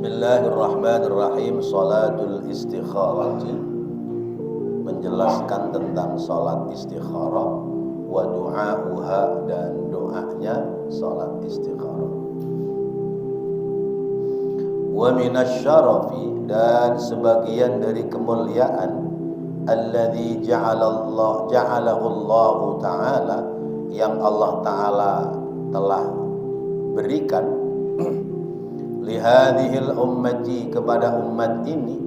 Bismillahirrahmanirrahim. Sholatul istikharati, menjelaskan tentang sholat istikharah, wa du'a'uha, dan doanya sholat istikharah. Wa minasyarafi, dan sebagian dari kemuliaan, alladzi ja'alahu Allah ta'ala, yang Allah ta'ala telah berikan lihadihil ummati, kepada umat ini,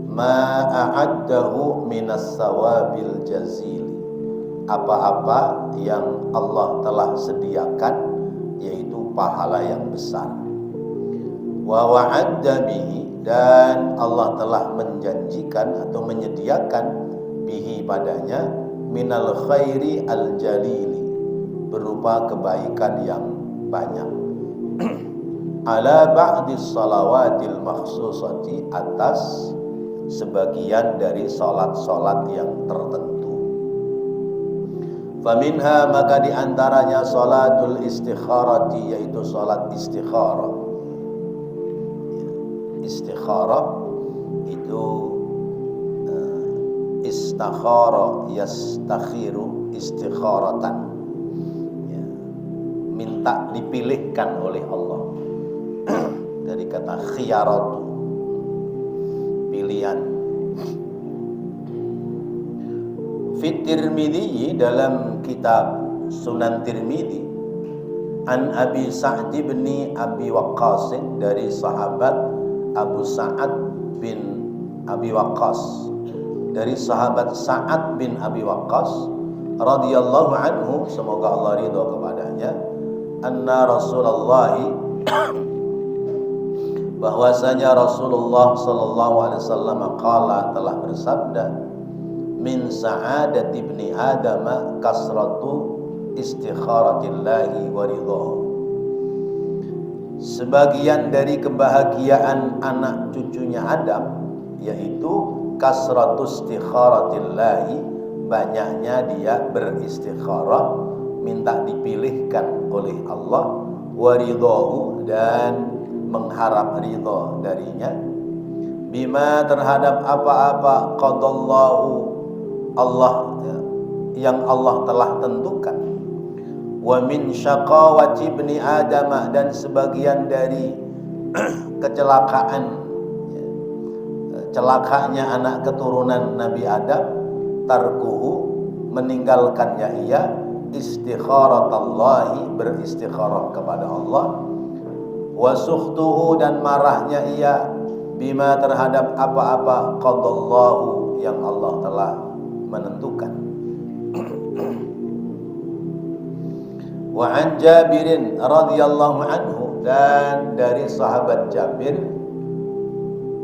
ma'a'addahu minas sawabil jazil, apa-apa yang Allah telah sediakan, yaitu pahala yang besar. Wa wa'adda bihi, dan Allah telah menjanjikan atau menyediakan bihi, padanya, minal khairi al jalili, berupa kebaikan yang banyak. Ala ba'dis salawatil makhsusati, atas sebagian dari salat-salat yang tertentu. Faminha, maka diantaranya salatul istikharati, yaitu salat istikharah. Istikharah itu istakhara yastakhiru istikharatan, ya, minta dipilihkan oleh Allah. Dari kata khiyaratu, pilihan. Fit Tirmidzi, dalam kitab Sunan Tirmidzi, an Abi Sa'd bin Abi Waqqas, dari sahabat Abu Sa'ad bin Abi Waqqas, dari sahabat Sa'ad bin Abi Waqqas radhiyallahu anhu, semoga Allah ridha kepadanya, anna Rasulullah, bahwasanya Rasulullah sallallahu alaihi wasallam qala, telah bersabda, min sa'adati ibni Adam kasratu istikharatillahi wa ridhahu, sebagian dari kebahagiaan anak cucunya Adam, yaitu kasratu istikharatillahi, banyaknya dia beristikharah, minta dipilihkan oleh Allah, wa ridhahu, dan mengharap ridha darinya, bima, terhadap apa-apa, qadallahu, Allah, yang Allah telah tentukan, wa min syaqawati ibni Adam, dan sebagian dari kecelakaan, celakanya anak keturunan Nabi Adam, tarkuhu, meninggalkannya ia, istikharatallahi, beristikharah kepada Allah, wa sukhtuhu, dan marahnya ia, bima, terhadap apa-apa, qadallahu, yang Allah telah menentukan. Wa an Jabirin radhiyallahu anhu, dan dari sahabat Jabir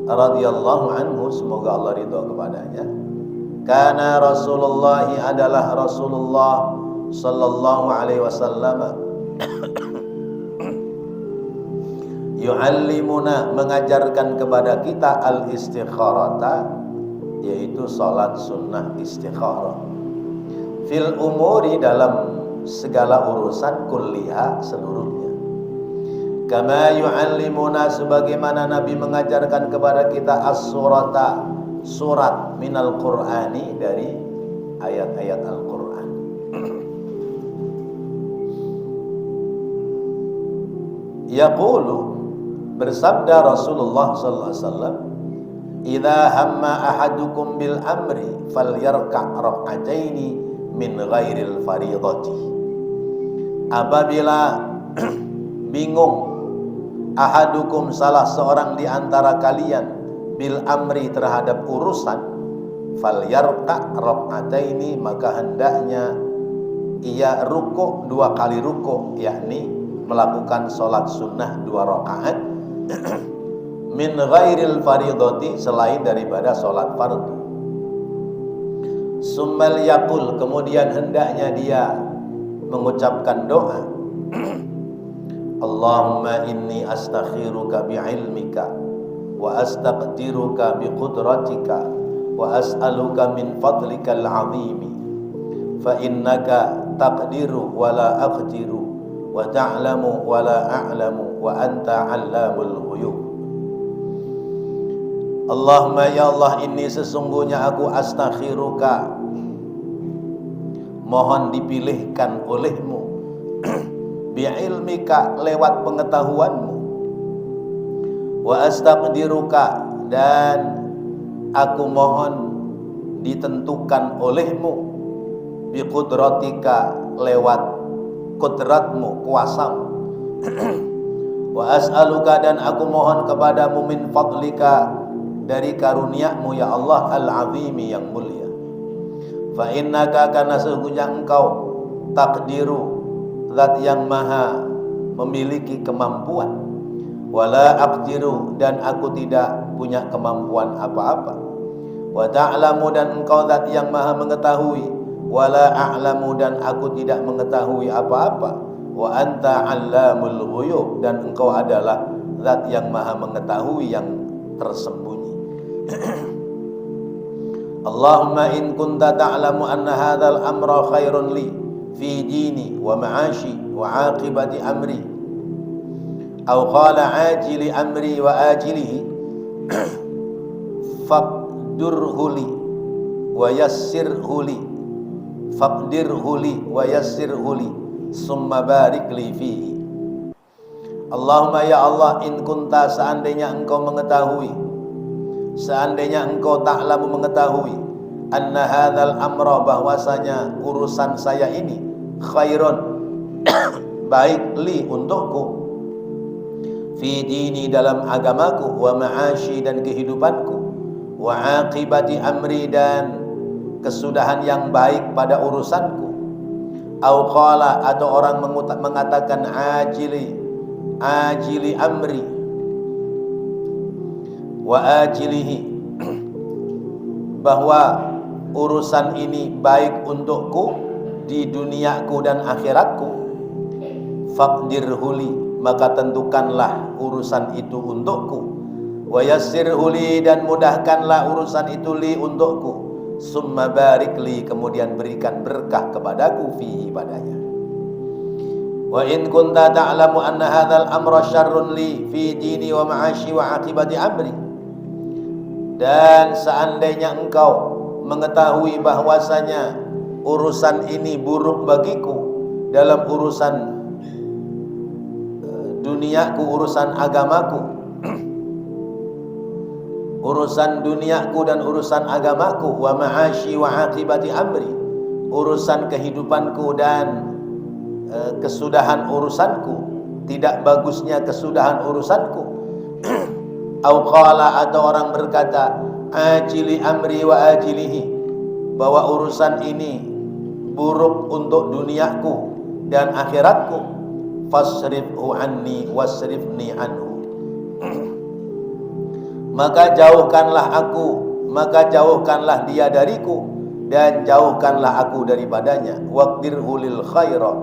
radhiyallahu anhu, semoga Allah ridha kepadanya, kana Rasulullah, adalah Rasulullah sallallahu alaihi wasallam, yu'allimuna, mengajarkan kepada kita, al-istikharata, yaitu salat sunnah istikharah, fil umuri, dalam segala urusan, kulliha, seluruhnya, kama yu'allimuna, sebagaimana Nabi mengajarkan kepada kita, as-surata, surat, minal qur'ani, dari ayat-ayat Al-Qur'an. Yaqulu, bersabda Rasulullah sallallahu alaihi wasallam, idza hamma ahadukum bil amri falyarka' rak'ataini min ghairil fardhati, apabila bingung, ahadukum, salah seorang di antara kalian, bil amri, terhadap urusan, falyarka' rak'ataini, maka hendaknya ia rukuk, 2 kali rukuk, yakni melakukan sholat sunnah 2 rakaat, min ghairil faridati, selain daripada sholat fardu. Summal yaqul, kemudian hendaknya dia mengucapkan doa, Allahumma inni astakhiruka bi'ilmika, wa astaqdiruka biqudratika, wa as'aluka min fadlikal azimi, fa innaka taqdiru wa la aqdiru, wa ta'lamu wa la a'lamu, wa anta 'allamul ghuyub. Allahumma ya Allah, ini sesungguhnya aku astakhiruka, mohon dipilihkan olehmu, bi'ilmika, lewat pengetahuanmu, wa astaqdiruka, dan aku mohon ditentukan olehmu, biqudratika, lewat kudratmu, kuasamu, wa as'aluka, dan aku mohon kepadamu, min fadlika, dari karuniamu ya Allah, al-azimi, yang mulia. Fa innaka, karena sesungguhnya engkau, takdiru, zat yang maha memiliki kemampuan, wala aqdiru, dan aku tidak punya kemampuan apa-apa, wa ta'lamu, dan engkau zat yang maha mengetahui, wala a'lamu, dan aku tidak mengetahui apa-apa, wa anta 'allamul ghuyub, dan engkau adalah zat yang maha mengetahui yang tersembunyi. Allahumma in kunta ta'lamu anna hadzal amra khairun li fi dini wa ma'ashi wa aqibati amri, aw qala ajili amri wa ajilihi, faqdirhu li wa yassirhu li, faqdirhu li wa yassirhu li, summa barik li fihi. Allahumma ya Allah, in kunta, seandainya engkau mengetahui, seandainya engkau ta'lamu, mengetahui, anna hadzal amra, bahwasanya urusan saya ini, khairun, baik, li, untukku, fi dini, dalam agamaku, wa ma'ashi, dan kehidupanku, wa aqibati amri, dan kesudahan yang baik pada urusanku, au qala, atau orang mengatakan ajili amri wa ajilihi, bahwa urusan ini baik untukku di duniaku dan akhiratku, faqdirhu li, maka tentukanlah urusan itu untukku, wa yassirhu li, dan mudahkanlah urusan itu li, untukku, summa barik li, kemudian berikan berkah kepadaku, fihi, padanya. Wa in kunta ta'lamu anna hadzal amra syarrun li fi dini wa ma'ashi wa aqibati amri, dan seandainya engkau mengetahui bahwasanya urusan ini buruk bagiku dalam urusan duniaku, urusan agamaku, urusan duniaku dan urusan agamaku, wa ma'ashi wa aqibati amri, urusan kehidupanku dan kesudahan urusanku, tidak bagusnya kesudahan urusanku, au qala, atau orang berkata ajili amri wa ajilihi, bahwa urusan ini buruk untuk duniaku dan akhiratku, fasrifhu anni wasrifni anhu, maka jauhkanlah dia dariku, dan jauhkanlah aku daripadanya. Waqdirhu lil khaira,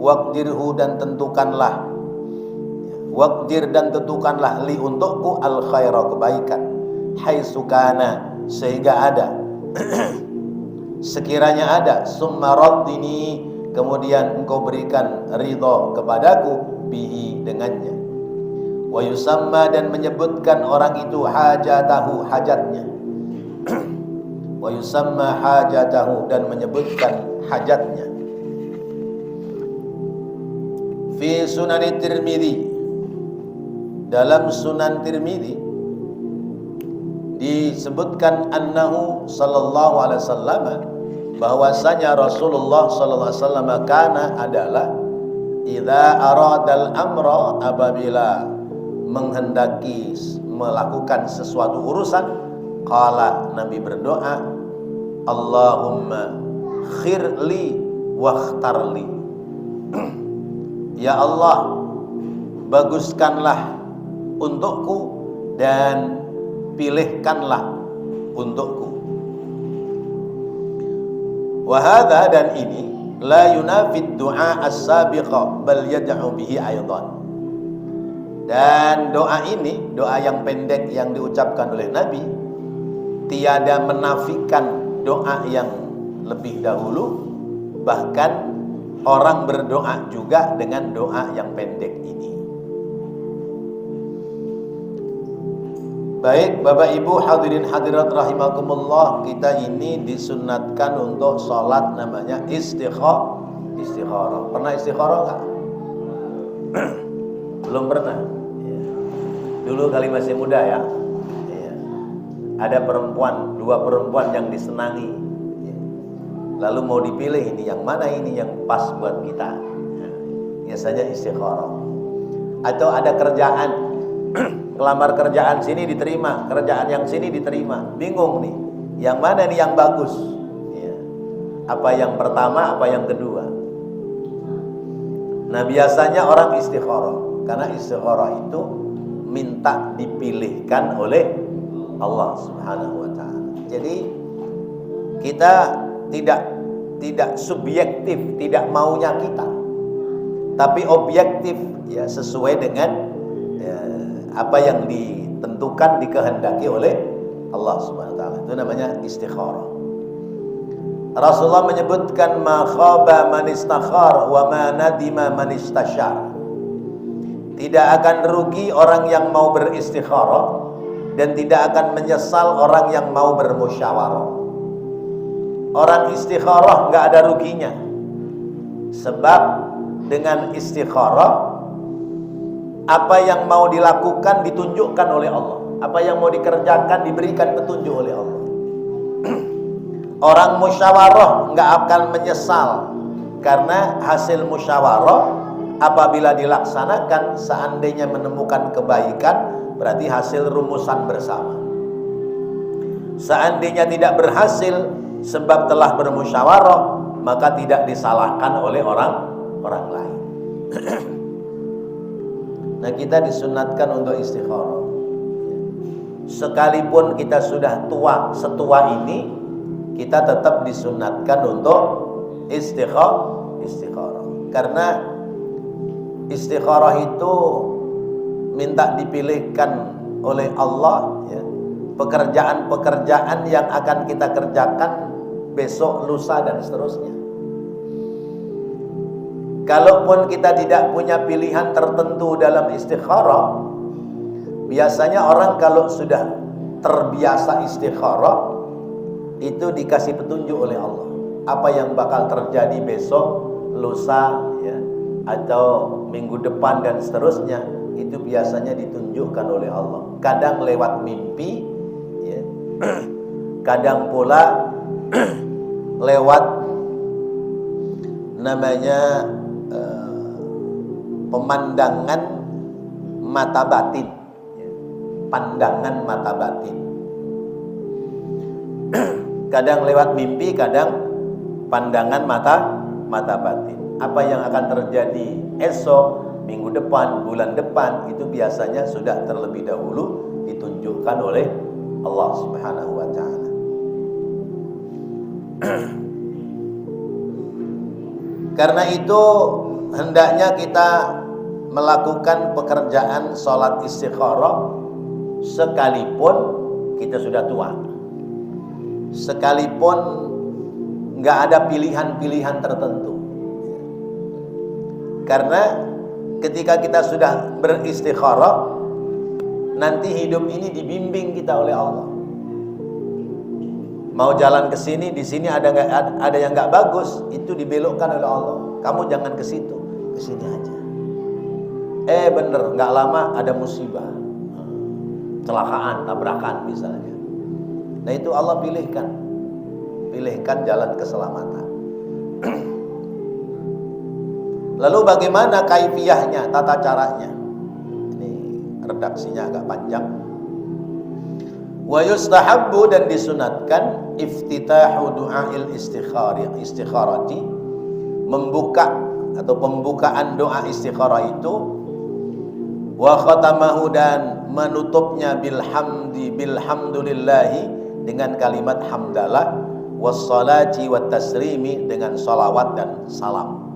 waqdirhu, dan tentukanlah, waqdir, dan tentukanlah, li, untukku, al khaira, kebaikan, haitsu kana, sehingga ada, sekiranya ada, summa raddini, kemudian engkau berikan ridha kepadaku, bihi, dengannya, wa yusamma, dan menyebutkan orang itu hajatahu, hajatnya, wa yusamma hajatahu, dan menyebutkan hajatnya. Fi Sunan Tirmidzi, dalam Sunan Tirmidzi disebutkan annahu sallallahu alaihi wasallam, bahwasanya Rasulullah sallallahu alaihi wasallam kana, adalah, idza aradal amra, apabila menghendaki melakukan sesuatu urusan, qala, Nabi berdoa, Allahumma khirli wakhtarli, ya Allah, baguskanlah untukku dan pilihkanlah untukku. Wahada, dan ini, la yunafid du'a as-sabiqa, bal yad'u bihi aidan. Dan doa ini, doa yang pendek yang diucapkan oleh Nabi, tiada menafikan doa yang lebih dahulu, bahkan orang berdoa juga dengan doa yang pendek ini. Baik, Bapak Ibu hadirin hadirat rahimakumullah, kita ini disunatkan untuk sholat namanya istikharah. Pernah istikharah enggak? Belum pernah. Ya. Dulu kali masih muda ya. Ya. Ada dua perempuan yang disenangi. Ya. Lalu mau dipilih ini yang mana ini yang pas buat kita. Ya. Biasanya istikharah. Atau ada kerjaan, kelamar kerjaan sini diterima, kerjaan yang sini diterima, bingung nih, yang mana nih yang bagus? Ya. Apa yang pertama, apa yang kedua? Nah biasanya orang istikharah, karena istikharah itu minta dipilihkan oleh Allah Subhanahu Wa Taala. Jadi kita tidak subjektif, tidak maunya kita, tapi objektif, ya sesuai dengan apa yang ditentukan, dikehendaki oleh Allah Subhanahu wa taala. Itu namanya istikharah. Rasulullah menyebutkan ma khaba man istakhar wa ma nadima man istashar. Tidak akan rugi orang yang mau beristikharah dan tidak akan menyesal orang yang mau bermusyawarah. Orang istikharah enggak ada ruginya. Sebab dengan istikharah apa yang mau dilakukan ditunjukkan oleh Allah. Apa yang mau dikerjakan diberikan petunjuk oleh Allah. Orang musyawarah nggak akan menyesal, karena hasil musyawarah apabila dilaksanakan, seandainya menemukan kebaikan, berarti hasil rumusan bersama. Seandainya tidak berhasil sebab telah bermusyawarah, maka tidak disalahkan oleh orang lain. Nah kita disunatkan untuk istikharah. Sekalipun kita sudah setua ini, kita tetap disunatkan untuk istikharah. Karena istikharah itu minta dipilihkan oleh Allah, ya, pekerjaan-pekerjaan yang akan kita kerjakan besok, lusa dan seterusnya. Kalaupun kita tidak punya pilihan tertentu dalam istikharah, biasanya orang kalau sudah terbiasa istikharah, itu dikasih petunjuk oleh Allah. Apa yang bakal terjadi besok, lusa, ya, atau minggu depan dan seterusnya, itu biasanya ditunjukkan oleh Allah. Kadang lewat mimpi, ya, kadang pula lewat namanya pemandangan mata batin, pandangan mata batin. Kadang lewat mimpi, kadang pandangan mata batin. Apa yang akan terjadi esok, minggu depan, bulan depan, itu biasanya sudah terlebih dahulu ditunjukkan oleh Allah Subhanahu wa taala. Karena itu hendaknya kita melakukan pekerjaan sholat istikharah sekalipun kita sudah tua, sekalipun nggak ada pilihan-pilihan tertentu. Karena ketika kita sudah beristikharah, nanti hidup ini dibimbing kita oleh Allah. Mau jalan ke sini, di sini ada yang nggak bagus, itu dibelokkan oleh Allah. Kamu jangan ke situ, ke sini aja. Bener, nggak lama ada musibah, kecelakaan, tabrakan misalnya. Nah itu Allah pilihkan jalan keselamatan. Lalu bagaimana kaifiyahnya, tata caranya? Ini redaksinya agak panjang. Wa yustahabbu, dan disunatkan, iftitahu du'ail istikharati, membuka atau pembukaan doa istikharah itu, wa khatamahu, dan menutupnya bilhamdulillahi, dengan kalimat hamdalah, wassalati wattaslimi, dengan salawat dan salam,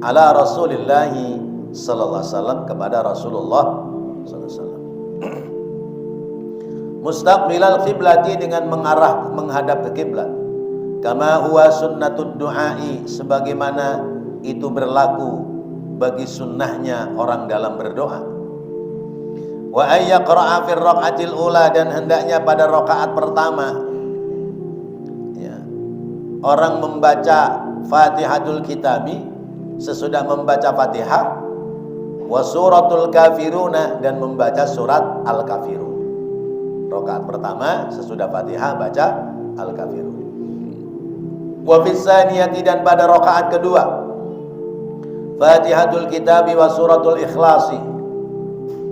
ala Rasulillahi sallallahu alaihi wasallam, kepada Rasulullah sallallahu alaihi wasallam. Mustaqbilal qiblati, dengan menghadap ke kiblat. Kama huwa sunnatud du'ai, sebagaimana itu berlaku bagi sunnahnya orang dalam berdoa. Wa ay yaqra'a fir raq'atil ula, dan hendaknya pada rakaat pertama ya, orang membaca Fatihatul Kitabi sesudah membaca Fatihah, wa suratul kafiruna, dan membaca surat Al-Kafirun. Rakaat pertama sesudah Fatihah baca Al-Kafirun. Wa fis saniyati, dan pada rakaat kedua Fatihatul Kitabi wa suratul Ikhlasi,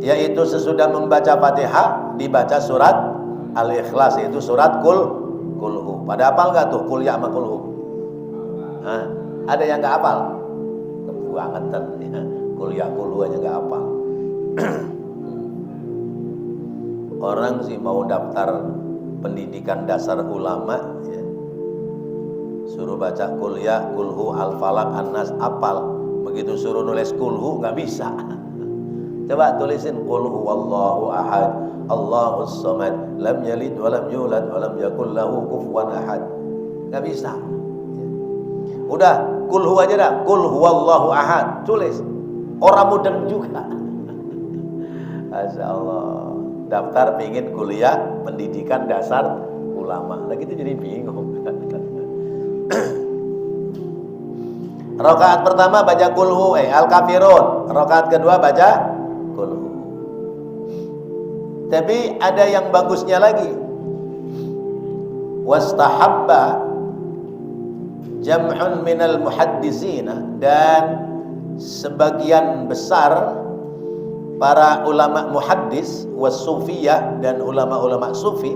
yaitu sesudah membaca Fatihah dibaca surat Al-Ikhlas, yaitu surat Kulhu. Pada hafal enggak tuh Qul ya sama Kulhu? Ada yang enggak hafal? Kebangetan ya. Qul ya Kulhu aja enggak hafal. Orang sih mau daftar pendidikan dasar ulama ya, suruh baca Qul ya, Kulhu, Al-Falaq, An-Nas, hafal. Begitu suruh nulis Kulhu nggak bisa. Coba tulisin Qul huwallahu ahad, Allahus samad, lam yalid wa lam yulad wa lam yakul lahu kufuwan ahad. Nggak bisa. Udah Qul hu aja dah, Qul huwallahu ahad, tulis. Orang mudeng juga. Masya Allah. Daftar pingin kuliah pendidikan dasar ulama. Lagi itu jadi bingung. Rakaat pertama baca Kulhu Al-Kafirun, rakaat kedua baca Kulhu. Tapi ada yang bagusnya lagi. Wastahabba jam'un minal muhaddisina, dan sebagian besar para ulama muhaddis was-sufiyah dan ulama-ulama sufi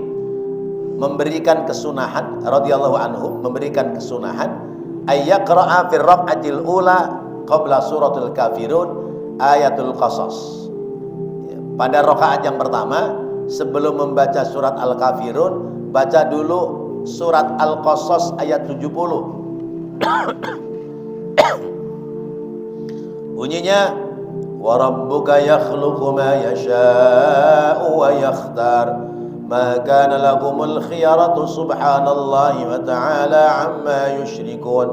memberikan kesunahan radhiyallahu anhum, memberikan kesunahan ayyaqra'a fir raq'atil ula qabla suratul Kafirun ayatul Qasas. Pada rakaat yang pertama sebelum membaca surat Al-Kafirun, baca dulu surat Al-Qasas ayat 70. Bunyinya wa rabbuka yakhluqu ma yasha'u wa yakhtar ma kana lahumul khiyaratu subhanallahi wa ta'ala amma yushrikun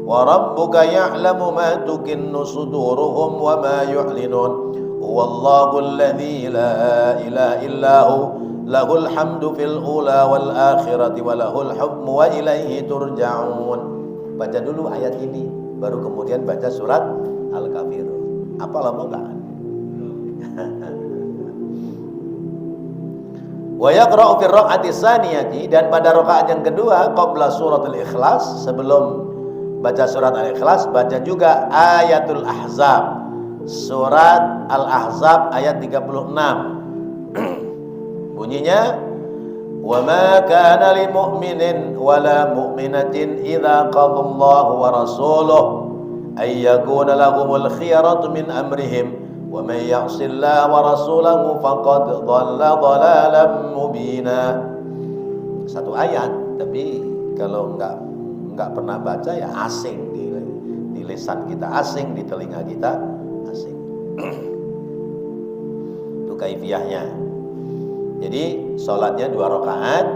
wa rabbuka ya'lamu ma tukinnu suduruhum wa ma yu'linun huwallahu alladhi la ilaha illahu lahul hamdu fil ula wal akhirati wa lahul hukmu wa ilaihi turja'un. Baca dulu ayat ini baru kemudian baca surat Al-Kafirun. Apa lama enggak? Wa yaqra'u fi raq'ati tsaniyati, dan pada rakaat yang kedua qabla suratul Ikhlas, sebelum baca surat Al-Ikhlas baca juga ayatul Ahzab, surat Al-Ahzab ayat 36. Bunyinya wa ma kana lil mu'minin wala mu'minatin idza qadallahu wa rasuluhu ay yakuna lahumul khiyaratu min amrihim wa man ya'sillaha wa rasulahu faqad dhalla dhalalan mubina. Satu ayat, tapi kalau enggak pernah baca ya asing di lisan kita, asing di telinga kita, asing. Itu kaifiyahnya. Jadi salatnya 2 rakaat,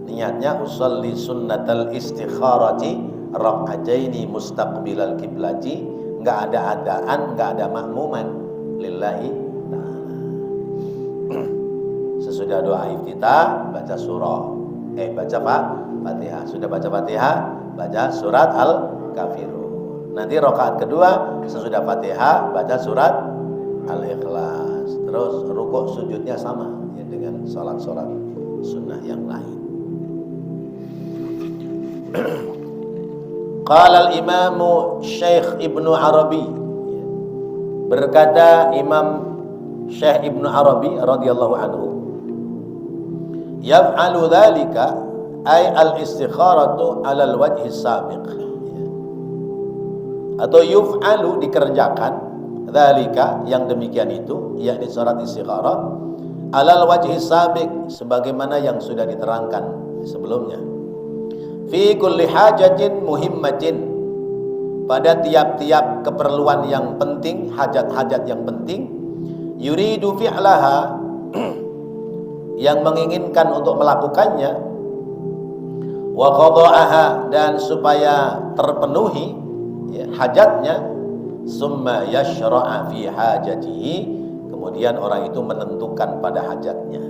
niatnya usolli sunnatal istikharati rak'ataini mustaqbilal kiblati, enggak ada adaan, enggak ada makmuman, lillahi ta'ala. Sesudah doa iftitah baca surah, baca Fatihah. Sudah baca Fatihah baca surat Al-Kafirun. Nanti rakaat kedua sesudah Fatihah baca surat Al-Ikhlas. Terus rukuk sujudnya sama ya, dengan salat-salat sunnah yang lain. Qala al-Imam Syekh Ibnu Arabi, berkata Imam Syekh Ibnu Arabi radhiyallahu anhu, yaf'alu dzalika ay al-istikharatu 'ala al-wajhi sabiq, atau yuf'alu dikerjakan, dzalika yang demikian itu, yakni salat istikharah 'ala al-wajhi sabiq, sebagaimana yang sudah diterangkan sebelumnya, fi kulli hajatin muhimmatin, pada tiap-tiap keperluan yang penting, hajat-hajat yang penting, yuridu fi'laha, yang menginginkan untuk melakukannya, wa qada'aha, dan supaya terpenuhi ya, hajatnya, summa yashra'a fi hajatihi, kemudian orang itu menentukan pada hajatnya.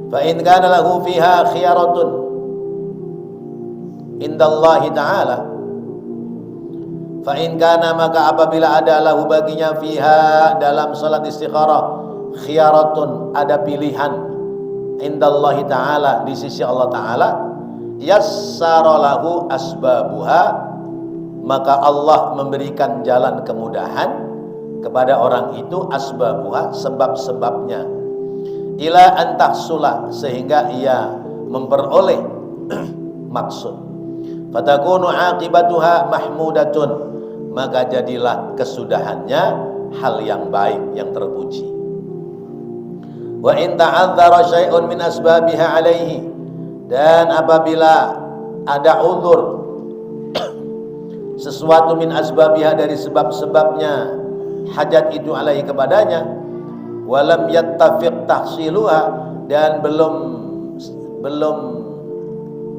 Fa in kana lahu fiha khiyaratun indallahi ta'ala, fa in kana, maka apabila ada lahu baginya fiha dalam salat istikharah khiyaratun, ada pilihan indallahi ta'ala, di sisi Allah ta'ala, yassara lahu asbabuha, maka Allah memberikan jalan kemudahan kepada orang itu, asbabuha, sebab-sebabnya, ila antahsula, sehingga ia memperoleh maksud, fatakunu aqibatuha mahmudatun, maka jadilah kesudahannya hal yang baik, yang terpuji. Wa in ta'adzara syai'un min asbabiha alaihi, dan apabila ada uzur sesuatu min asbabiha, dari sebab-sebabnya hajat itu alaihi kepadanya, walam yattafiq tahsiluha, dan belum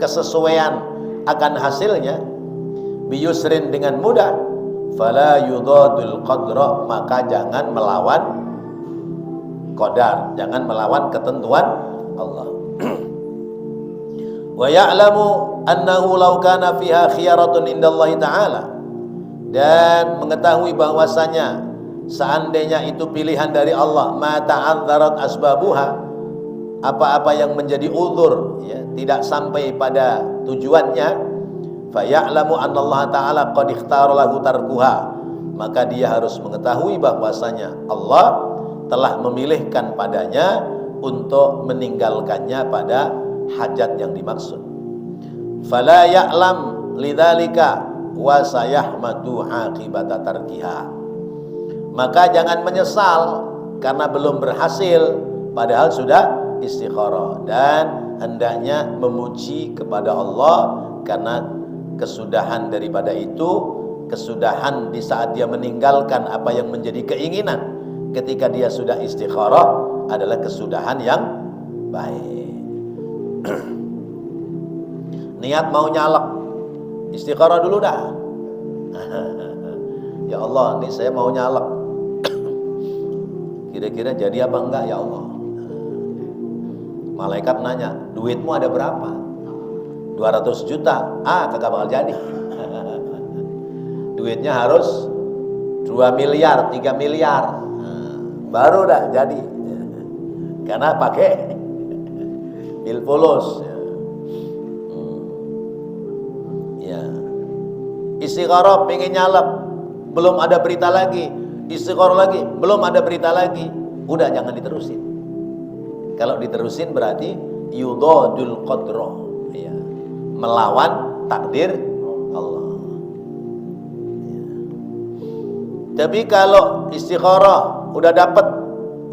kesesuaian akan hasilnya, biyusrin, dengan mudah, fala yudadul qadra, maka jangan melawan qadar, jangan melawan ketentuan Allah. Wa ya'lamu annahu law kana fiha khiyaratun indallahi ta'ala, dan mengetahui bahwasanya seandainya itu pilihan dari Allah, ma ta'adzarat asbabuha, apa-apa yang menjadi uzur, ya, tidak sampai pada tujuannya, fa ya'lamu annallaha ta'ala qad ikhtara lahu tarkuha, maka dia harus mengetahui bahwasanya Allah telah memilihkan padanya untuk meninggalkannya pada hajat yang dimaksud. Fala ya'lam lidzalika wa sayahmadu aqibata tarkiha, maka jangan menyesal karena belum berhasil padahal sudah istikharah, dan hendaknya memuji kepada Allah karena kesudahan daripada itu, kesudahan di saat dia meninggalkan apa yang menjadi keinginan ketika dia sudah istikharah adalah kesudahan yang baik. Niat mau nyalek, istikharah dulu dah. Ya Allah, ini saya mau nyalek, kira-kira jadi apa enggak ya Allah? Malaikat nanya, duitmu ada berapa? 200 juta. Kagak bakal jadi. Duitnya harus 2 miliar, 3 miliar, baru dah jadi. Karena pakai mil polos. Ya. Istikharah pengen nyalek, belum ada berita lagi. Istikharah lagi, belum ada berita lagi. Udah, jangan diterusin. Kalau diterusin berarti yudadul qadra, ya, melawan takdir Allah. Ya. Tapi kalau istikharah udah dapat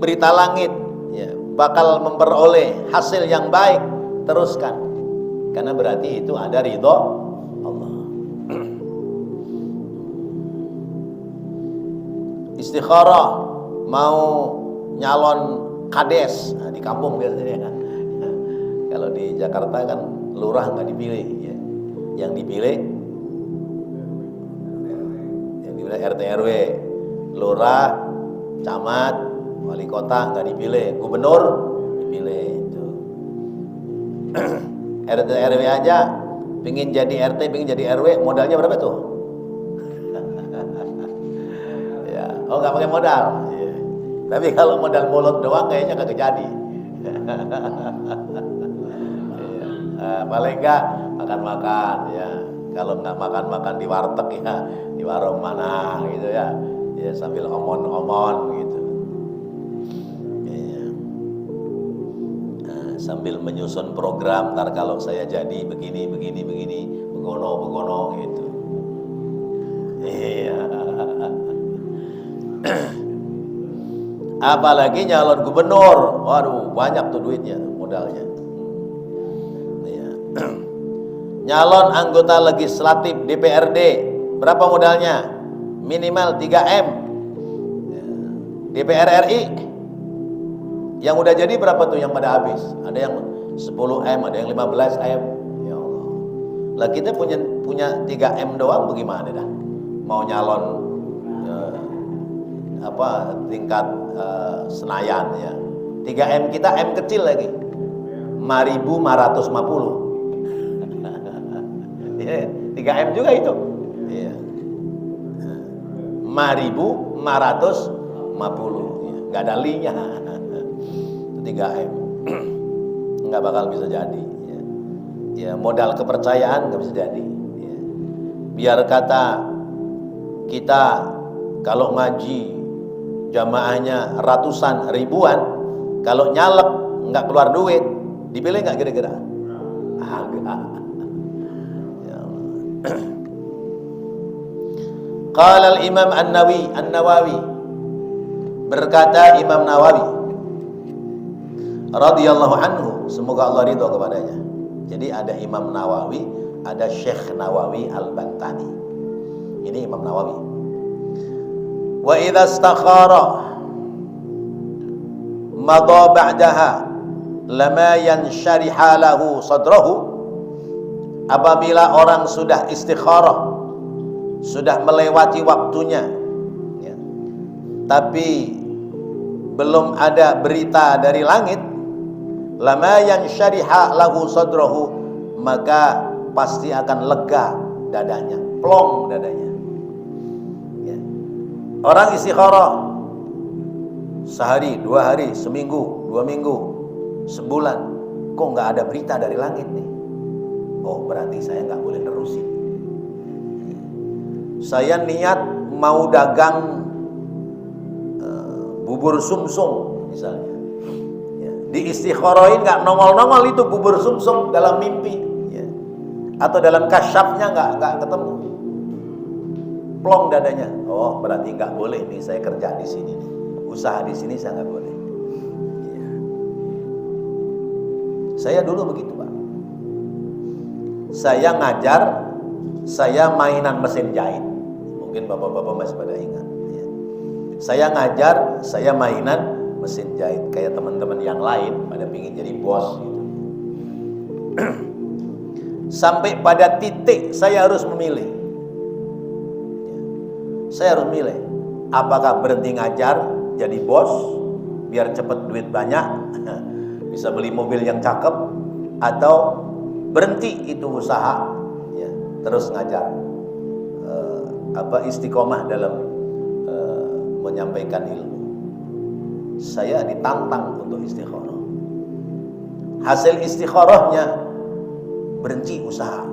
berita langit, ya, bakal memperoleh hasil yang baik, teruskan. Karena berarti itu ada ridho Allah. Istikharah mau nyalon kades, di kampung biasanya. Kalau di Jakarta kan lurah nggak dipilih, ya. Yang dipilih RT RW, lurah, camat, wali kota nggak dipilih, gubernur dipilih. RT RW aja pingin jadi RT, pingin jadi RW, modalnya berapa tuh? Ya, nggak pakai modal. Ya. Tapi kalau modal mulut doang kayaknya kagak jadi. Ya. Paling enggak makan-makan, ya. Kalau nggak makan-makan di warteg, ya, di warung mana gitu, ya. Ya, sambil omon-omon gitu. Ya. Sambil menyusun program, ntar kalau saya jadi begini, begono gitu. Iya. Apalagi nyalon gubernur, waduh, banyak tuh duitnya, modalnya. Ya. Nyalon anggota legislatif DPRD, berapa modalnya? Minimal 3M. Ya. DPR RI yang udah jadi berapa tuh yang pada habis? Ada yang 10M, ada yang 15M. Ya Allah. Lah kita punya 3M doang, bagaimana dah? Mau nyalon tingkat Senayan ya. 3M kita M kecil lagi. 5.550. Ya, 3M juga itu. Iya. 5.550. Ya, enggak ada linya. 3M. Enggak bakal bisa jadi ya. Ya, modal kepercayaan enggak bisa jadi ya. Biar kata kita kalau ngaji jamaahnya ratusan ribuan, kalau nyalek nggak keluar duit, dipilih nggak kira-kira? Agak. Ya Allah. Qala al-Imam An-Nawawi, berkata Imam Nawawi radhiyallahu anhu, semoga Allah ridho kepadanya. Jadi ada Imam Nawawi, ada Syekh Nawawi Al-Bantani. Ini Imam Nawawi. Wa idza istakhara madha ba'daha lama yanshariha lahu sadrahu. Apabila orang sudah istikharah, sudah melewati waktunya ya, tapi belum ada berita dari langit, lama yanshariha lahu sadrahu, maka pasti akan lega dadanya, plong dadanya. Orang istikharah sehari, 2 hari, seminggu, 2 minggu, sebulan, kok nggak ada berita dari langit nih? Oh, berarti saya nggak boleh nerusin. Saya niat mau dagang bubur sumsum misalnya. Ya, di istikharahin nggak nongol-nongol itu bubur sumsum dalam mimpi, ya. Atau dalam kasyafnya nggak ketemu. Plong dadanya. Oh, berarti nggak boleh nih saya kerja di sini nih. Usaha di sini saya nggak boleh. Ya. Saya dulu begitu, Pak. Saya ngajar, saya mainan mesin jahit. Mungkin bapak-bapak masih pada ingat. Ya. Saya ngajar, saya mainan mesin jahit. Kayak teman-teman yang lain pada pingin jadi bos gitu. Sampai pada titik saya harus memilih. Saya harus milih, apakah berhenti ngajar jadi bos biar cepet duit banyak, bisa beli mobil yang cakep, atau berhenti itu usaha ya, terus ngajar, istiqomah dalam menyampaikan ilmu. Saya ditantang untuk istikharah. Hasil istikharahnya berhenti usaha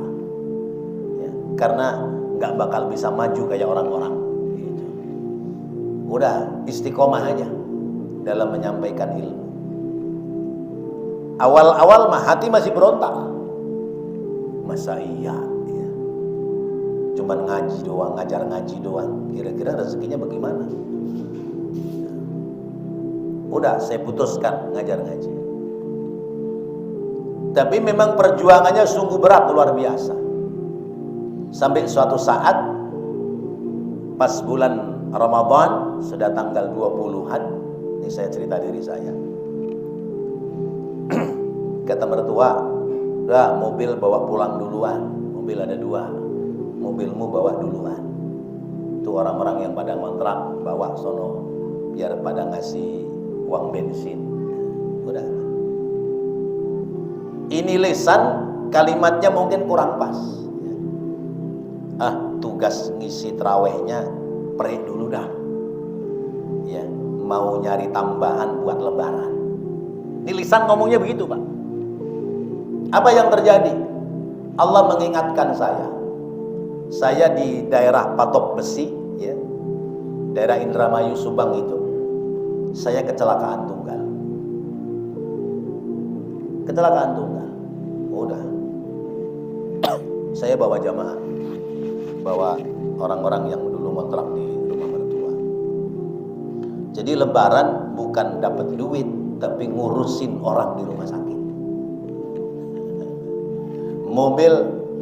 ya, karena nggak bakal bisa maju kayak orang-orang. Udah istiqomah aja dalam menyampaikan ilmu. Awal-awal mah hati masih berontak. Masa iya ya. Cuman ngaji doang, ngajar ngaji doang. Kira-kira rezekinya bagaimana? Udah saya putuskan ngajar ngaji. Tapi memang perjuangannya sungguh berat, luar biasa. Sampai suatu saat pas bulan Ramadan, sudah tanggal 20-an, ini saya cerita diri saya. Kata mertua, udah mobil bawa pulang duluan. Mobil ada 2, mobilmu bawa duluan. Itu orang-orang yang pada ngontrak bawa sono, biar pada ngasih uang bensin. Udah. Ini lisan kalimatnya mungkin kurang pas. Tugas ngisi trawehnya perih dulu dah ya, mau nyari tambahan buat lebaran. Ini lisan ngomongnya begitu, Pak. Apa yang terjadi? Allah mengingatkan saya di daerah Patok Besi ya, daerah Indramayu Subang itu, saya kecelakaan tunggal. Udah saya bawa jamaah, bawa orang-orang yang dulu ngontrak di rumah mertua. Jadi lebaran bukan dapat duit, tapi ngurusin orang di rumah sakit. Mobil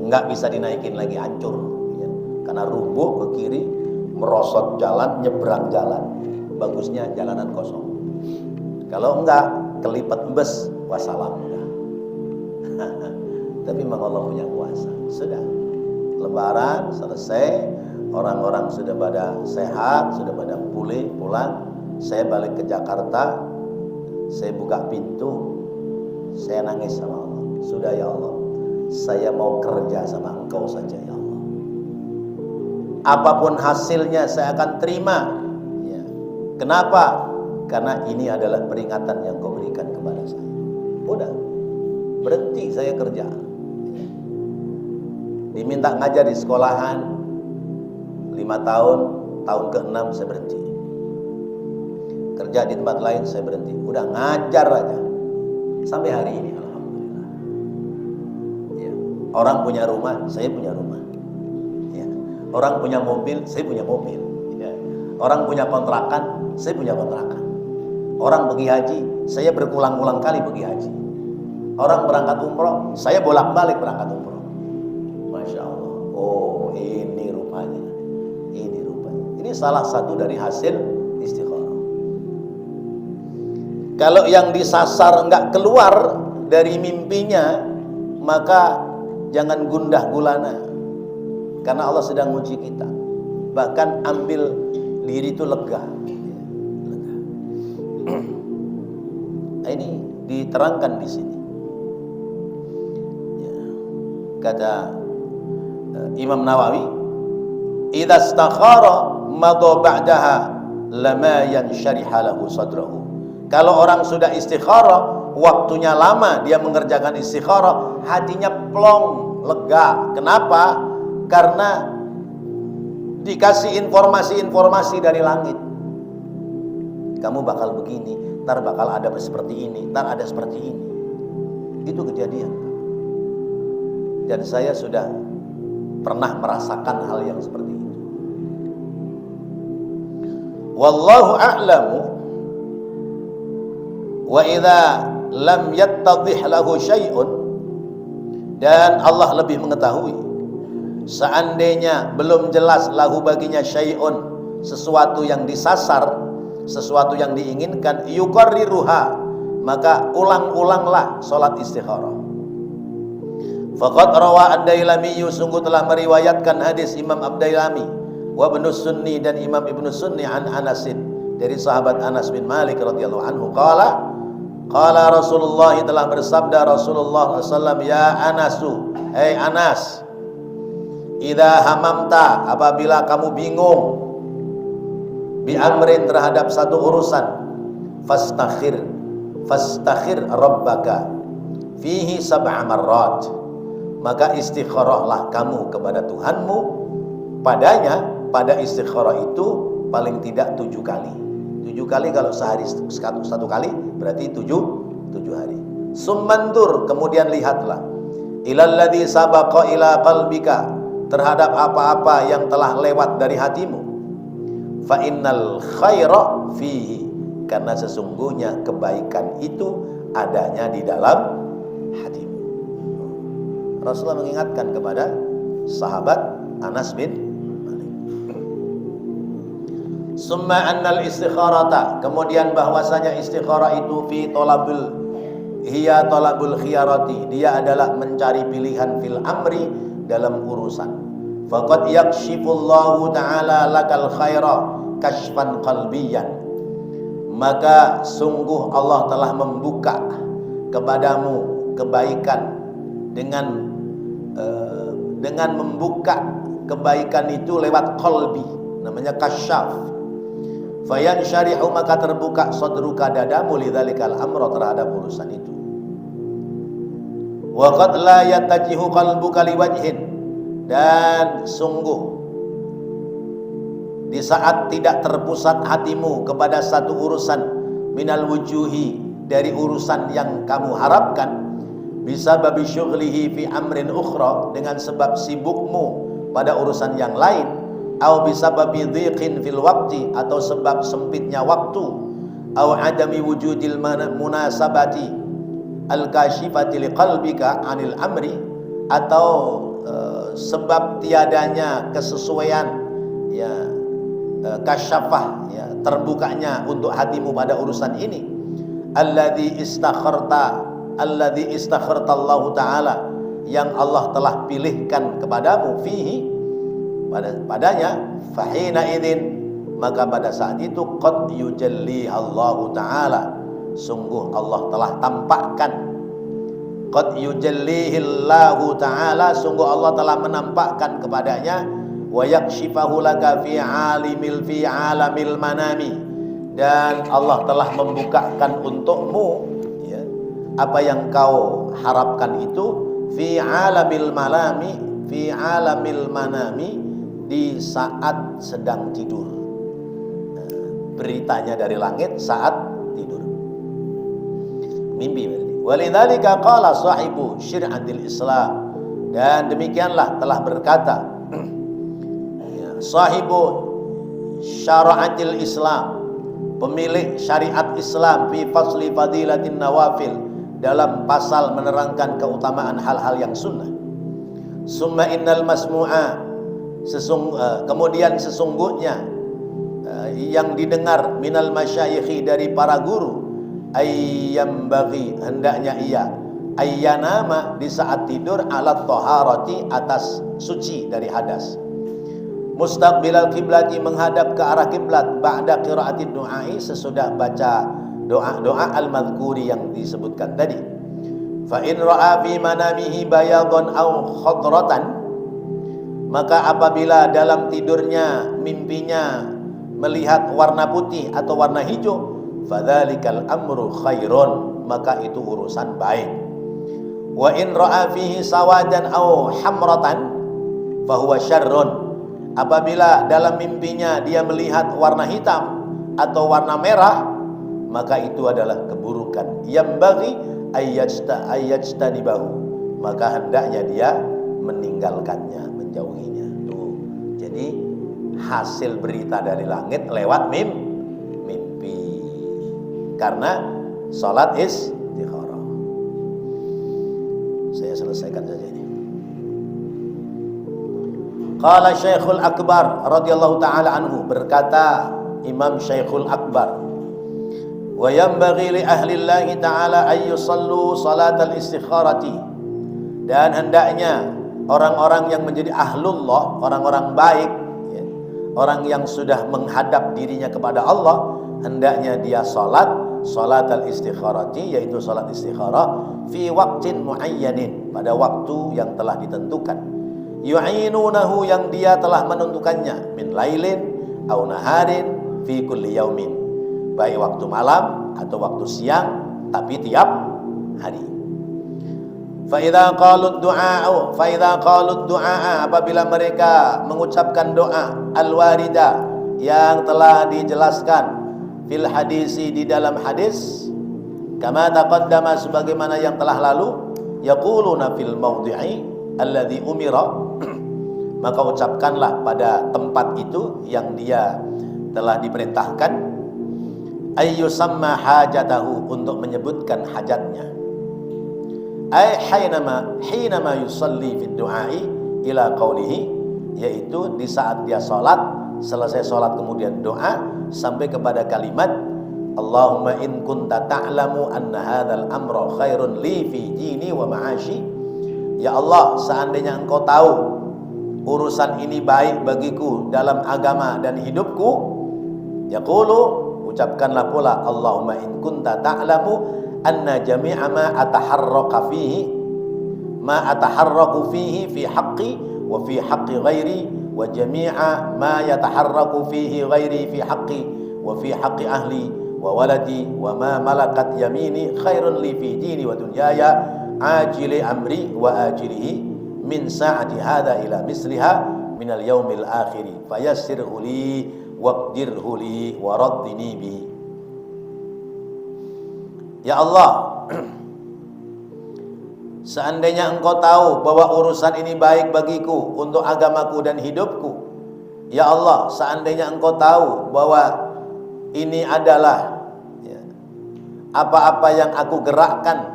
nggak bisa dinaikin lagi, hancur ya. Karena rubuh ke kiri, merosot jalan, nyebrang jalan. Bagusnya jalanan kosong. Kalau enggak, kelipet bus, wassalam udah. Tapi memang Allah punya kuasa. Sudah lebaran selesai, orang-orang sudah pada sehat, sudah pada pulih pulang, saya balik ke Jakarta, saya buka pintu, saya nangis sama Allah. Sudah ya Allah, saya mau kerja sama Engkau saja ya Allah. Apapun hasilnya saya akan terima. Ya. Kenapa? Karena ini adalah peringatan yang Kau berikan kepada saya. Udah, berhenti saya kerja. Diminta ngajar di sekolahan 5 tahun, tahun ke-6 saya berhenti. Kerja di tempat lain saya berhenti. Udah ngajar aja. Sampai hari ini alhamdulillah. Ya. Orang punya rumah, saya punya rumah. Ya. Orang punya mobil, saya punya mobil. Ya. Orang punya kontrakan, saya punya kontrakan. Orang pergi haji, saya berulang-ulang kali pergi haji. Orang berangkat umroh, saya bolak-balik berangkat umroh. Masya Allah. Oh, ini rupanya. Ini rupanya. Ini salah satu dari hasil istikharah. Kalau yang disasar nggak keluar dari mimpinya, maka jangan gundah gulana. Karena Allah sedang uji kita. Bahkan ambil diri itu lega. Ini diterangkan di sini. Ya. Kata Imam Nawawi, "Idza istakhara madha ba'daha lama yanshariha lahu sadrahu." Kalau orang sudah istikharah, waktunya lama dia mengerjakan istikharah, hatinya plong, lega. Kenapa? Karena dikasih informasi-informasi dari langit. Kamu bakal begini, ntar bakal ada seperti ini, ntar ada seperti ini. Itu kejadian. Dan saya sudah pernah merasakan hal yang seperti itu. Wallahu a'lamu. Wa idza lam yattadhih lahu syai'un, dan Allah lebih mengetahui, seandainya belum jelas lahu baginya syai'un, sesuatu yang disasar, sesuatu yang diinginkan, yuqarriruha, maka ulang-ulanglah salat istikharah. Faqad rawa ad-Dailami, sungguh telah meriwayatkan hadis Imam Ad-Dailami wa Ibnu Sunni dan Imam Ibnu Sunni an Anasin, dari sahabat Anas bin Malik radhiyallahu anhu, qala Rasulullah, telah bersabda Rasulullah SAW, ya Anasu, hei Anas, idza hamamta, apabila kamu bingung, bi amrin, terhadap satu urusan, fastakhir rabbaka fihi sab'a marrat, maka istikharahlah kamu kepada Tuhanmu padanya, pada istikharah itu paling tidak 7 kali. 7 kali kalau sehari satu kali, berarti 7 hari. Summandur, kemudian lihatlah, ilal ladzi sabaqa ila qalbika, terhadap apa-apa yang telah lewat dari hatimu. Fa innal khaira fihi, karena sesungguhnya kebaikan itu adanya di dalam hatimu. Rasulullah mengingatkan kepada sahabat Anas bin Malik. Summa annal istikharata, kemudian bahwasanya istikharah itu hiya talabul khiyarati, dia adalah mencari pilihan fil amri, dalam urusan. Faqad yakshifullahu ta'ala lakal khaira kashfan qalbiyan, maka sungguh Allah telah membuka kepadamu kebaikan dengan membuka kebaikan itu lewat qalbi, namanya kasyaf. Fayansyarihu, maka terbuka sadruka, dadamu, lidzalikal amra, terhadap urusan itu. Wa qad la yatajihu qalbuka liwajhin, dan sungguh di saat tidak terpusat hatimu kepada satu urusan, minal wujuhi, dari urusan yang kamu harapkan, bisa babi syughlihi fi amrin ukhra, dengan sebab sibukmu pada urusan yang lain, au bisa babi dhiqin fil waqti, atau sebab sempitnya waktu, au adami wujudil munasabati al-kashifati liqalbika anil amri, atau sebab tiadanya kesesuaian, ya, kasyafah, ya, terbukanya untuk hatimu pada urusan ini. Alladzi istakharta Allah Ta'ala, yang Allah telah pilihkan kepadamu, fihi, padanya, fahina idzin, maka pada saat itu qad yujalli Allahu Ta'ala, sungguh Allah telah tampakkan. Qad yujallihillahu ta'ala, sungguh Allah telah menampakkan kepadanya. Wa yakshifahu laka fi alamil manami, dan Allah telah membukakan untukmu ya, apa yang kau harapkan itu fi alamil manami, di saat sedang tidur. Beritanya dari langit saat tidur, mimpi berarti. Walidzalika qala sahibu syir'atil Islam, dan demikianlah telah berkata sahibu syara'atil Islam, pemilik syariat Islam, fi fasli fadilatin nawafil, dalam pasal menerangkan keutamaan hal-hal yang sunnah. Summa innal masmu'a, kemudian sesungguhnya yang didengar minal masyayikhi, dari para guru, ayyam bagi, hendaknya ia, ayyanama, di saat tidur, alat toharati, atas suci dari hadas, mustaqbilal kiblati, menghadap ke arah kiblat, ba'da qiraatid du'ai, sesudah baca doa-doa al-madhkuri yang disebutkan tadi. Fa in ra'a fi manamihi bayadun aw khadratan, maka apabila dalam tidurnya, mimpinya melihat warna putih atau warna hijau, fadzalikal amru khairun, maka itu urusan baik. Wa in ra'a fihi sawadan aw hamratan fahuwa syarrun, apabila dalam mimpinya dia melihat warna hitam atau warna merah, maka itu adalah keburukan. Yang bagi ayyajtanibahu, maka hendaknya dia meninggalkannya, menjauhinya. Tuh. Jadi hasil berita dari langit lewat mimpi. Karena salat istikharah. Saya selesaikan saja ini. Qala Syekhul Akbar radhiyallahu taala anhu, berkata Imam Syekhul Akbar, wa yanbaghi li ahli Allah taala ay yusallu salatal istikharati, dan hendaknya orang-orang yang menjadi ahlullah, orang-orang baik ya, orang yang sudah menghadap dirinya kepada Allah, hendaknya dia salatal istikharati, yaitu salat istikharah, fi waqtin muayyanin, pada waktu yang telah ditentukan, yu'inunahu, yang dia telah menentukannya, min lailin au naharin fi kulli yaumin, baik waktu malam atau waktu siang, tapi tiap hari. Fa idza qalu du'a, apabila mereka mengucapkan doa al-warida, yang telah dijelaskan fil hadisi, di dalam hadis, kama taqaddama, sebagaimana yang telah lalu, yaquluna fil mawdi'i alladhi umira, maka ucapkanlah pada tempat itu yang dia telah diperintahkan, ayyusamma hajatahu, untuk menyebutkan hajatnya, ay hinama yusalli fid du'ai ila qawlihi, yaitu di saat dia salat, selesai salat kemudian doa sampai kepada kalimat Allahumma in kunta ta'lamu anna hadzal amra khairun li fi dini wa ma'ashi, ya Allah, seandainya engkau tahu urusan ini baik bagiku dalam agama dan hidupku, yaqulu, ucapkanlah pula Allahumma in kunta ta'lamu anna jami'a ma ataharraku fihi fi haqqi wa fi haqqi ghairi, wa jami'a ma yataharraku fihi ghairi fi haqqi wa fi haqqi ahli wa waladi wa ma malakat yamini khairun li fi dini wa dunyaya ajili amri wa ajilihi min sa'ati hadha ila misliha minal yaumil akhiri fayassirhu li waqdirhu li wa raddini bihi. Ya Allah, seandainya engkau tahu bahwa urusan ini baik bagiku untuk agamaku dan hidupku, ya Allah, seandainya engkau tahu bahwa ini adalah ya, apa-apa yang aku gerakkan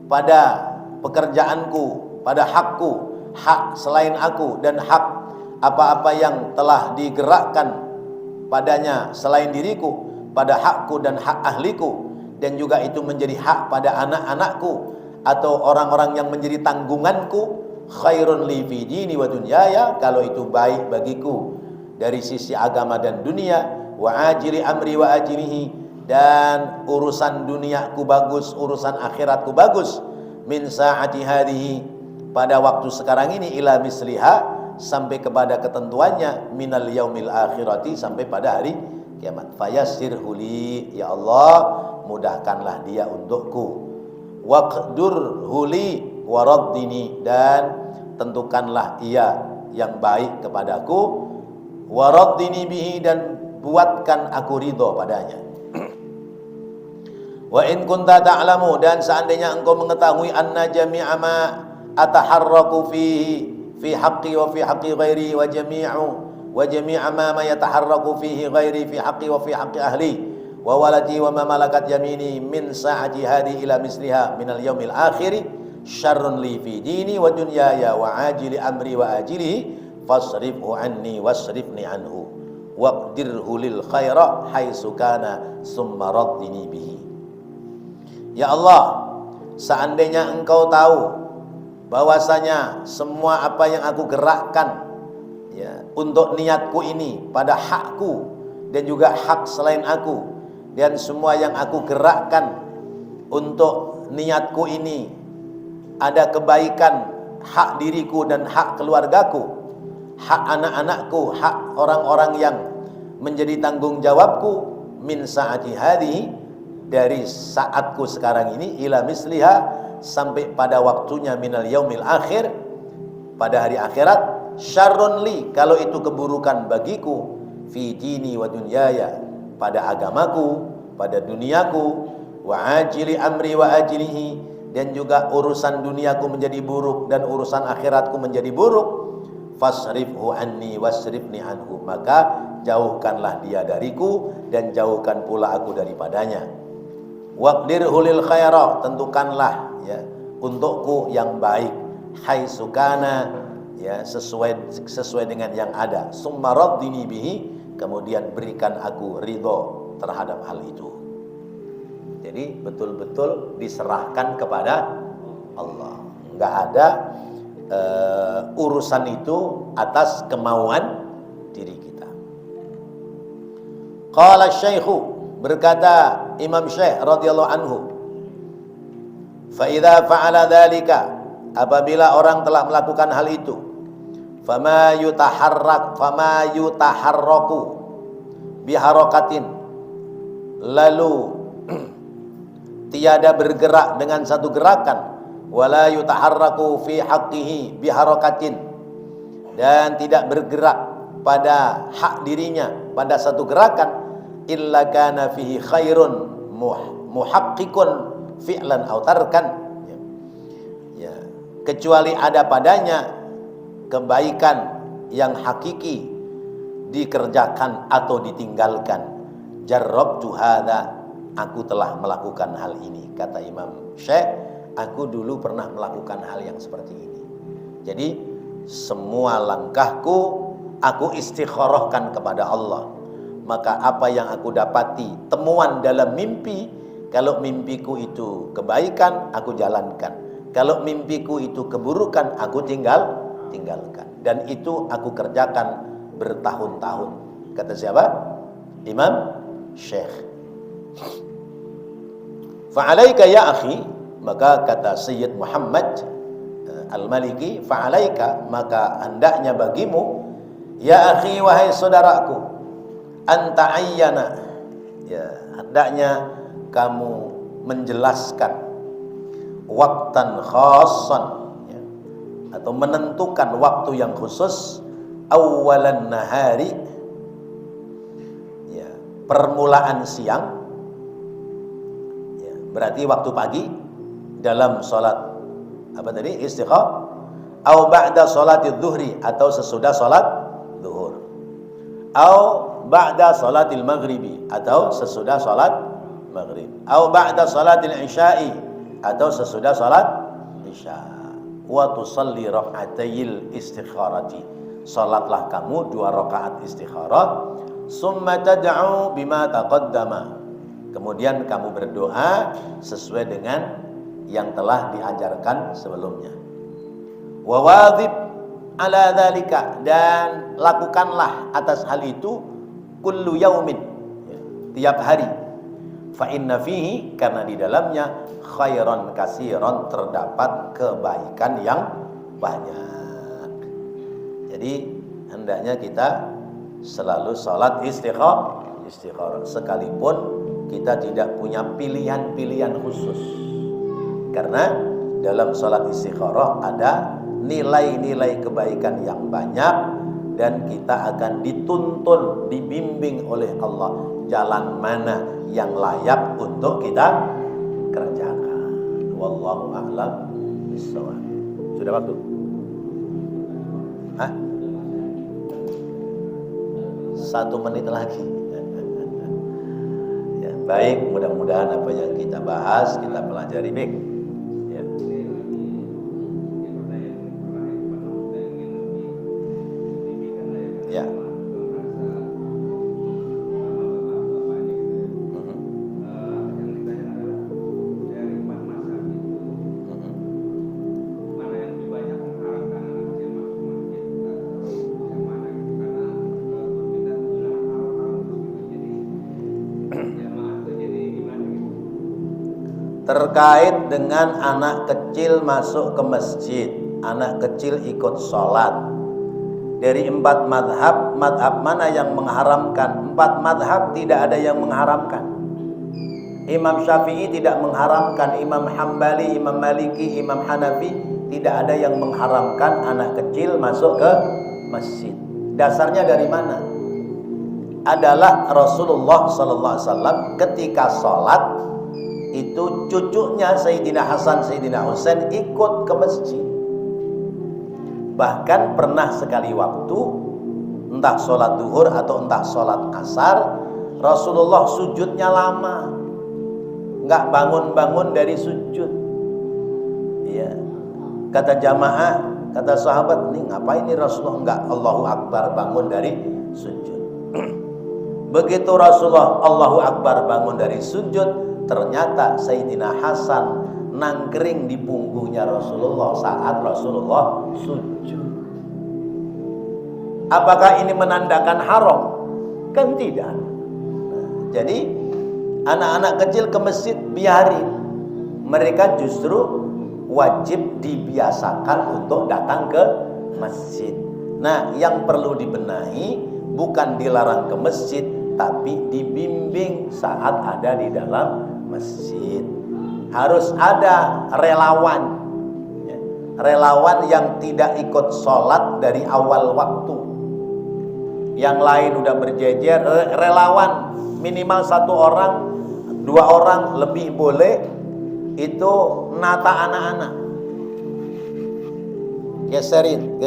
pada pekerjaanku, pada hakku, hak selain aku, dan hak apa-apa yang telah digerakkan padanya selain diriku, pada hakku dan hak ahliku, dan juga itu menjadi hak pada anak-anakku atau orang-orang yang menjadi tanggunganku, khairun li fi dini wa dunyaya, kalau itu baik bagiku dari sisi agama dan dunia, wa ajili amri wa ajilihi, dan urusan duniaku bagus, urusan akhiratku bagus, min saati hadhihi, pada waktu sekarang ini, ila misliha, sampai kepada ketentuannya, minal yaumil akhirati, sampai pada hari kiamat. Fayassirhu li, ya Allah mudahkanlah dia untukku, waqdurhu li waraddini, dan tentukanlah ia yang baik kepadaku, waraddini bihi, dan buatkan aku ridho padanya. Wa in kunta ta'lamu, dan seandainya engkau mengetahui, anna jami'a ma ataharraku fihi fi haqqi wa fi haqqi ghairi, wa jami'a ma yataharraku fihi ghairi fi haqqi wa fi haqqi ahli wa waladi wa ma malakat yamini min sa'ati hadi ila misliha minal yaumil akhiri syarrun li fi dini wa dunyaya wa ajili amri wa ajilihi fasrifhu anni wasrifni anhu waqdirhu lil khaira haitsu kana summa raddini bihi. Ya Allah, seandainya engkau tahu bahwasanya semua apa yang aku gerakkan, ya, untuk niatku ini pada hakku dan juga hak selain aku, dan semua yang aku gerakkan untuk niatku ini ada kebaikan hak diriku dan hak keluargaku, hak anak-anakku, hak orang-orang yang menjadi tanggung jawabku, min saati hadhihi, dari saatku sekarang ini, ila misliha, sampai pada waktunya, minal yaumil akhir, pada hari akhirat, syarrun li, kalau itu keburukan bagiku, fi dini wa dunyaya, pada agamaku, pada duniaku, wa ajili amri wa ajilihi, dan juga urusan duniaku menjadi buruk dan urusan akhiratku menjadi buruk, fasrifhu anni wasrifni anhu, maka jauhkanlah dia dariku dan jauhkan pula aku daripadanya. Waqdirhu lil khaira, tentukanlah, ya, untukku yang baik, haitsu kana, ya, sesuai dengan yang ada, summa raddini bihi, kemudian berikan aku ridho terhadap hal itu. Jadi betul-betul diserahkan kepada Allah, enggak ada urusan itu atas kemauan diri kita. Qala syaikhu, berkata Imam Syekh radhiyallahu anhu, fa idza fa'ala dzalika, apabila orang telah melakukan hal itu, fama yutaharraku biharakatin, lalu tiada bergerak dengan satu gerakan, wala yutaharraku fi haqqihi biharakatin, dan tidak bergerak pada hak dirinya pada satu gerakan, illa kana fihi khairun muhaqqiqun fi'lan aw tarkan, ya, kecuali ada padanya kebaikan yang hakiki dikerjakan atau ditinggalkan. Jarrabtu hadza, aku telah melakukan hal ini, kata Imam Syekh, aku dulu pernah melakukan hal yang seperti ini. Jadi semua langkahku aku istikharahkan kepada Allah. Maka apa yang aku dapati temuan dalam mimpi, kalau mimpiku itu kebaikan, aku jalankan. Kalau mimpiku itu keburukan, aku tinggalkan. Dan itu aku kerjakan bertahun-tahun. Kata siapa? Imam Syekh. Fa'alaika ya akhi, maka kata Sayyid Muhammad Al-Maliki, fa'alaika, maka hendaknya bagimu, ya akhi, wahai saudaraku, anta ayyana, ya, hendaknya kamu menjelaskan waktan khassan, ya, atau menentukan waktu yang khusus, awalan nahari, ya, permulaan siang, ya, berarti waktu pagi dalam sholat apa tadi, istikharah, au ba'da sholatid dhuhri, atau sesudah sholat zuhur, au ba'da sholatil maghribi, atau sesudah sholat maghrib, au ba'da sholatil isya'i, atau sesudah sholat isya. Wa tusalli rak'atayil istikharati, sholatlah kamu 2 rakaat istikharah, summa tad'u bima taqaddama, kemudian kamu berdoa sesuai dengan yang telah diajarkan sebelumnya. Wa wadhib ala dzalika, dan lakukanlah atas hal itu kullu yaumin, tiap hari. Fa inna fihi, karena di dalamnya khairan kasiran, terdapat kebaikan yang banyak. Jadi hendaknya kita selalu salat istikharah sekalipun kita tidak punya pilihan-pilihan khusus. Karena dalam salat istikharah ada nilai-nilai kebaikan yang banyak dan kita akan dituntun, dibimbing oleh Allah jalan mana yang layak untuk kita kerjakan. Wallahu a'lam bishawab. Sudah waktu? Hah? 1 menit lagi. Ya, baik, mudah-mudahan apa yang kita bahas kita pelajari baik. Ya. Ya. Terkait dengan anak kecil masuk ke masjid, anak kecil ikut sholat. Dari 4 madhab, madhab mana yang mengharamkan? 4 madhab tidak ada yang mengharamkan. Imam Syafi'i tidak mengharamkan, Imam Hambali, Imam Maliki, Imam Hanafi tidak ada yang mengharamkan anak kecil masuk ke masjid. Dasarnya dari mana? Adalah Rasulullah SAW ketika sholat itu cucunya Sayyidina Hasan, Sayyidina Husain ikut ke masjid. Bahkan pernah sekali waktu, entah sholat duhur atau entah sholat asar, Rasulullah sujudnya lama, nggak bangun-bangun dari sujud. Iya. Kata jamaah, kata sahabat, nih ngapain nih Rasulullah nggak Allahu Akbar bangun dari sujud. Begitu Rasulullah Allahu Akbar bangun dari sujud, ternyata Sayyidina Hasan nangkring di punggungnya Rasulullah saat Rasulullah sujud. Apakah ini menandakan haram? Kan tidak. Jadi anak-anak kecil ke masjid biarin. Mereka justru wajib dibiasakan untuk datang ke masjid. Nah, yang perlu dibenahi bukan dilarang ke masjid, tapi dibimbing saat ada di dalam masjid. Harus ada relawan, relawan yang tidak ikut sholat dari awal waktu. Yang lain udah berjejer, relawan minimal 1 orang, 2 orang lebih boleh, itu nata anak-anak. Geserin.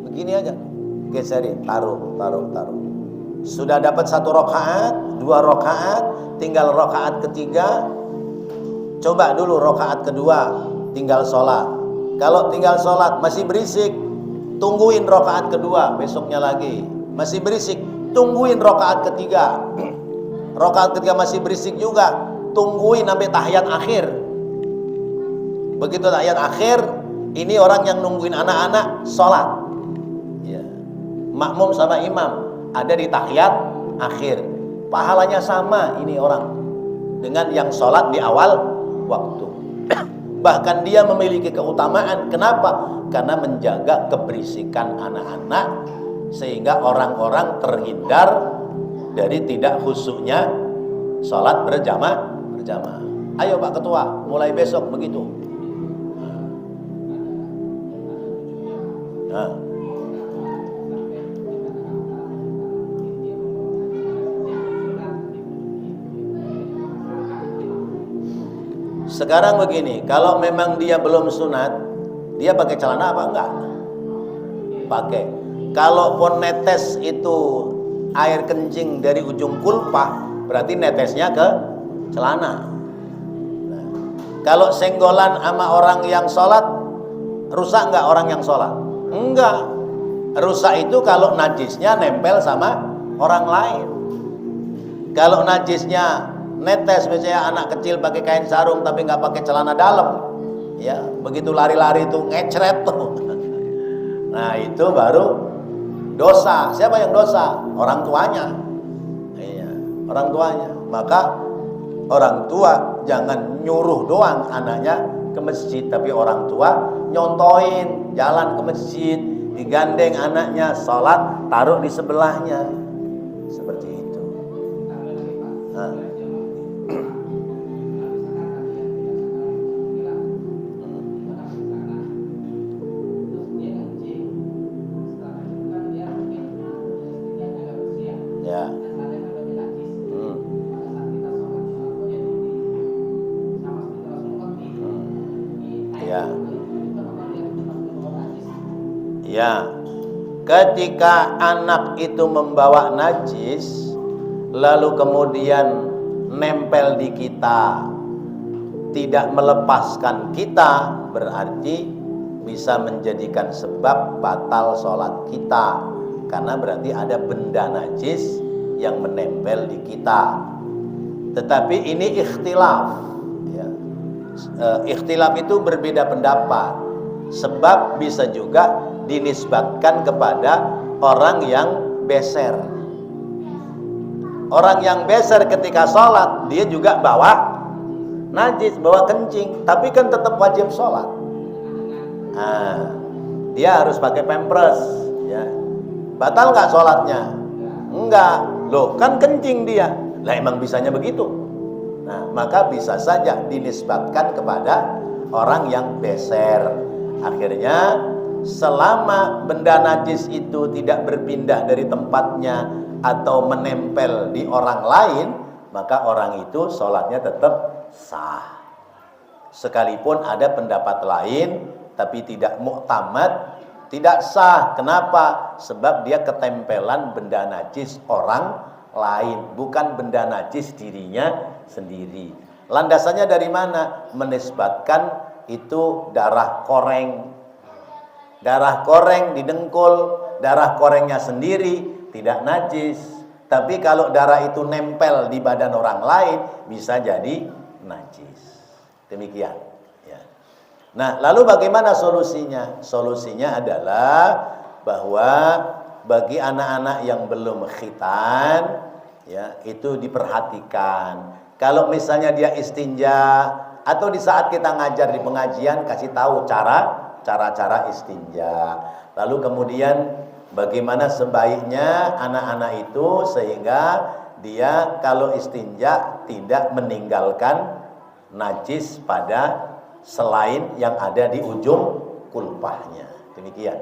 Begini aja, geserin, taruh. Sudah dapat 1 rakaat, 2 rakaat, tinggal rakaat ketiga. Coba dulu rakaat kedua, tinggal sholat. Kalau tinggal sholat masih berisik, tungguin rakaat kedua, besoknya lagi. Masih berisik, tungguin rakaat ketiga. Rakaat ketiga masih berisik juga, tungguin sampai tahiyat akhir. Begitu tahiyat akhir, ini orang yang nungguin anak-anak sholat. Ya. Makmum sama imam ada di tahiyat akhir, pahalanya sama ini orang dengan yang sholat di awal waktu. Bahkan dia memiliki keutamaan. Kenapa? Karena menjaga keberisikan anak-anak sehingga orang-orang terhindar dari tidak khusyuknya sholat berjamaah. Ayo Pak Ketua, mulai besok begitu. Nah. Sekarang begini, kalau memang dia belum sunat, dia pakai celana apa enggak? Pakai. Kalaupun netes itu air kencing dari ujung kulpah, berarti netesnya ke celana. Nah, kalau senggolan sama orang yang sholat, rusak enggak orang yang sholat? Enggak. Rusak itu kalau najisnya nempel sama orang lain. Kalau najisnya netes, misalnya anak kecil pakai kain sarung tapi nggak pakai celana dalam, ya begitu lari-lari itu ngecret tuh. Nah itu baru dosa. Siapa yang dosa? Orang tuanya. Iya, orang tuanya. Maka orang tua jangan nyuruh doang anaknya ke masjid, tapi orang tua nyontoin jalan ke masjid, digandeng anaknya sholat, taruh di sebelahnya, seperti itu. Nah. Ya. Ya. Ya. Ketika anak itu membawa najis, lalu kemudian nempel di kita, tidak melepaskan kita, berarti bisa menjadikan sebab batal sholat kita, karena berarti ada benda najis yang menempel di kita. Tetapi ini ikhtilaf, ya. Ikhtilaf itu berbeda pendapat, sebab bisa juga dinisbatkan kepada orang yang beser. Orang yang beser ketika sholat, dia juga bawa najis, bawa kencing, tapi kan tetap wajib sholat. Nah, dia harus pakai pampers, ya. Batal nggak sholatnya? Enggak, loh kan kencing dia. Lah emang bisanya begitu. Nah, maka bisa saja dinisbatkan kepada orang yang beser. Akhirnya selama benda najis itu tidak berpindah dari tempatnya atau menempel di orang lain, maka orang itu sholatnya tetap sah. Sekalipun ada pendapat lain, tapi tidak muktamad, tidak sah. Kenapa? Sebab dia ketempelan benda najis orang lain, bukan benda najis dirinya sendiri. Landasannya dari mana? Menisbatkan itu darah koreng. Darah koreng di dengkul, darah korengnya sendiri tidak najis. Tapi kalau darah itu nempel di badan orang lain, bisa jadi najis. Demikian, ya. Nah, lalu bagaimana solusinya? Solusinya adalah bahwa bagi anak-anak yang belum khitan, ya, itu diperhatikan. Kalau misalnya dia istinja, atau di saat kita ngajar di pengajian kasih tahu cara-cara istinja. Lalu kemudian bagaimana sebaiknya anak-anak itu sehingga dia kalau istinja tidak meninggalkan najis pada selain yang ada di ujung kulpahnya. Demikian.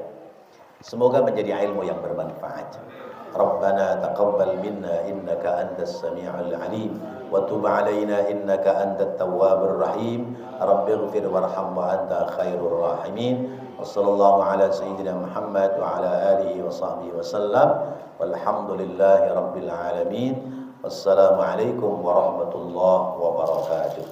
Semoga menjadi ilmu yang bermanfaat. Rabbana taqabbal minna innaka antas sami'ul alim wa tub 'alaina innaka antat tawwabur rahim. Rabbighfir warham wa anta khairur rahimin. Wassallallahu ala sayyidina Muhammad wa ala alihi wa sahbihi wasallam. Walhamdulillahi rabbil alamin. Wassalamu alaikum warahmatullahi wabarakatuh.